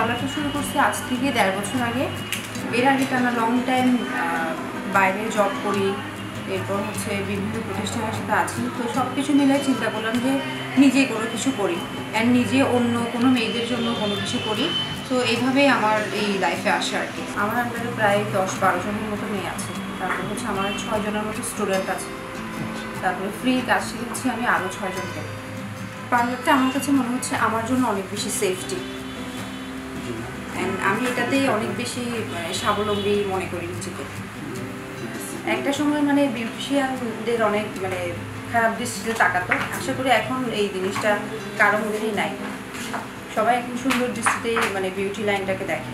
পার্লারটা শুরু করছি আজ থেকে 1.5 বছর আগে। এর আগে টানা লং টাইম বাইরে জব করি, এরপর হচ্ছে বিভিন্ন প্রতিষ্ঠানের সাথে আছি। তো সব কিছু মিলে চিন্তা করলাম যে নিজেই কোনো কিছু করি অ্যান্ড নিজে অন্য কোনো মেয়েদের জন্য কোনো কিছু করি। তো এইভাবেই আমার এই লাইফে আসে আর কি। আমার আন্ডারে প্রায় 10-12 জনের মতো মেয়ে আছে। তারপর হচ্ছে আমার 6 জনের মতো স্টুডেন্ট আছে। তারপরে ফ্রি কাজ শিখেছি আমি আরও 6 জনকে। পার্লারটা আমার কাছে মনে হচ্ছে আমার জন্য অনেক বেশি সেফটি, অ্যান্ড আমি এটাতেই অনেক বেশি স্বাবলম্বী মনে করি নিজেকে। একটা সময় মানে বিউটিশিয়ানদের অনেক খারাপ দৃষ্টিতে তাকাতো, আশা করি এখন এই জিনিসটা কারো মধ্যেই নাই। সবাই এখন সুন্দর দৃষ্টিতেই বিউটি লাইনটাকে দেখে।